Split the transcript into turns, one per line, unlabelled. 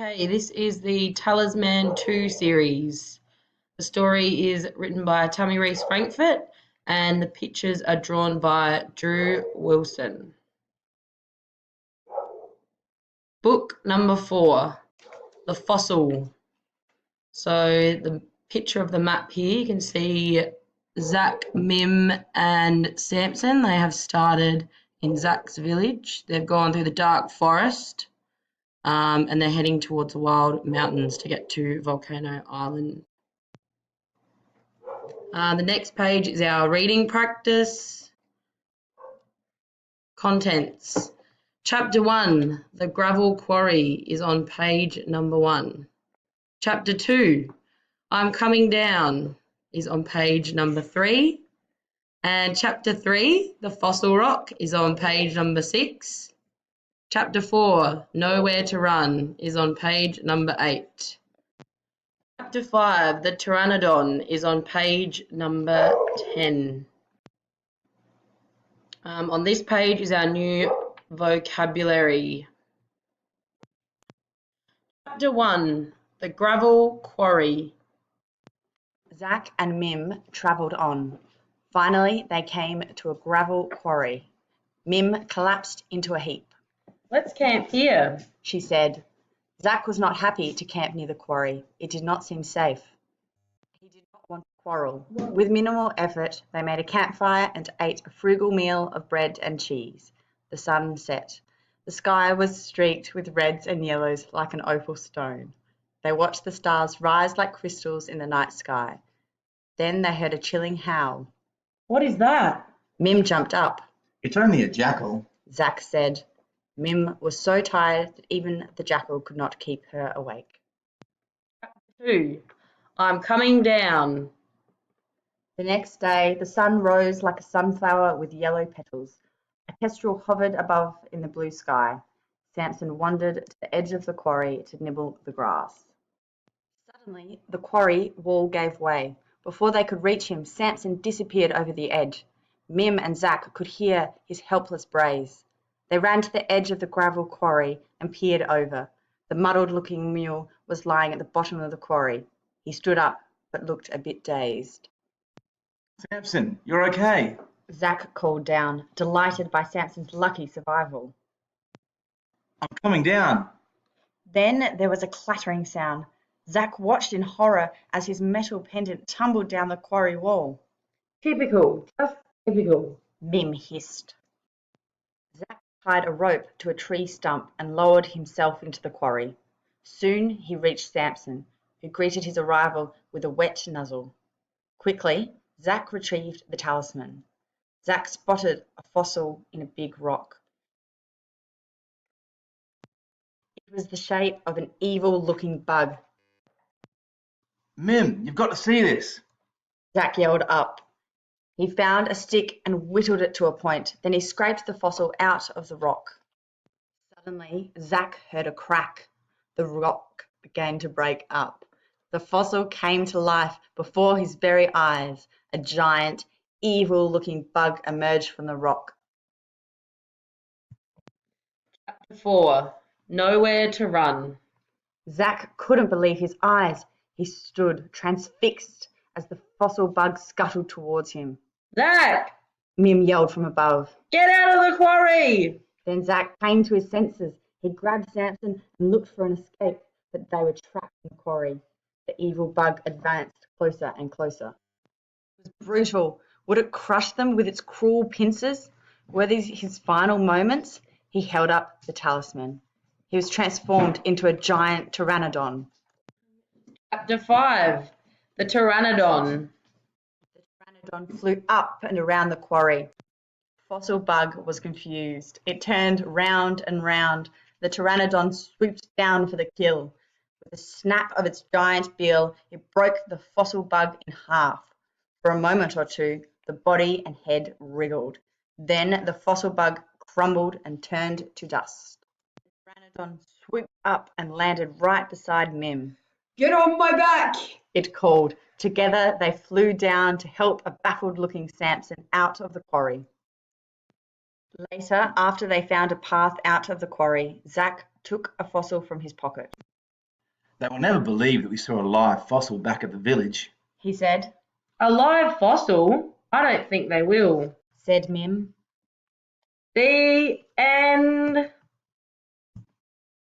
Okay, this is the Talisman 2 series. The story is written by Tammy Reese Frankfurt and the pictures are drawn by Drew Wilson. Book number 4, The Fossil. So the picture of the map here, you can see Zach, Mim and Samson. They have started in Zach's village. They've gone through the dark forest. And they're heading towards the wild mountains to get to Volcano Island. The next page is our reading practice. Contents. Chapter 1, The Gravel Quarry, is on page number 1. Chapter 2, I'm Coming Down, is on page number 3. And Chapter 3, The Fossil Rock, is on page number 6. Chapter 4, Nowhere to Run, is on page number 8. Chapter 5, The Pteranodon, is on page number 10. On this page is our new vocabulary. Chapter 1, The Gravel Quarry.
Zach and Mim travelled on. Finally, they came to a gravel quarry. Mim collapsed into a heap.
Let's camp here,
she said. Zach was not happy to camp near the quarry. It did not seem safe. He did not want to quarrel. With minimal effort, they made a campfire and ate a frugal meal of bread and cheese. The sun set. The sky was streaked with reds and yellows like an opal stone. They watched the stars rise like crystals in the night sky. Then they heard a chilling howl.
What is that?
Mim jumped up.
It's only a jackal,
Zach said. Mim was so tired that even the jackal could not keep her awake.
Chapter 2, I'm Coming Down.
The next day, the sun rose like a sunflower with yellow petals. A kestrel hovered above in the blue sky. Samson wandered to the edge of the quarry to nibble the grass. Suddenly, the quarry wall gave way. Before they could reach him, Samson disappeared over the edge. Mim and Zach could hear his helpless brays. They ran to the edge of the gravel quarry and peered over. The muddled-looking mule was lying at the bottom of the quarry. He stood up, but looked a bit dazed.
Samson, you're okay.
Zach called down, delighted by Samson's lucky survival.
I'm coming down.
Then there was a clattering sound. Zach watched in horror as his metal pendant tumbled down the quarry wall.
Typical, just typical,
Mim hissed. Zach tied a rope to a tree stump and lowered himself into the quarry. Soon he reached Samson, who greeted his arrival with a wet nuzzle. Quickly, Zach retrieved the talisman. Zach spotted a fossil in a big rock. It was the shape of an evil-looking bug.
Mim, you've got to see this.
Zach yelled up. He found a stick and whittled it to a point. Then he scraped the fossil out of the rock. Suddenly, Zach heard a crack. The rock began to break up. The fossil came to life before his very eyes. A giant, evil-looking bug emerged from the rock.
Chapter 4, Nowhere to Run.
Zach couldn't believe his eyes. He stood transfixed as the fossil bug scuttled towards him.
Zach!
Mim yelled from above.
Get out of the quarry!
Then Zach came to his senses. He grabbed Samson and looked for an escape, but they were trapped in the quarry. The evil bug advanced closer and closer. It was brutal. Would it crush them with its cruel pincers? Were these his final moments? He held up the talisman. He was transformed into a giant pteranodon.
Chapter 5, The Pteranodon.
The pteranodon flew up and around the quarry. The fossil bug was confused. It turned round and round. The pteranodon swooped down for the kill. With a snap of its giant bill, it broke the fossil bug in half. For a moment or two, the body and head wriggled. Then the fossil bug crumbled and turned to dust. The pteranodon swooped up and landed right beside Mim.
Get on my back!
It called. Together they flew down to help a baffled-looking Samson out of the quarry. Later, after they found a path out of the quarry, Zach took a fossil from his pocket.
They will never believe that we saw a live fossil back at the village.
he said.
A live fossil? I don't think they will.
Said Mim.
The end.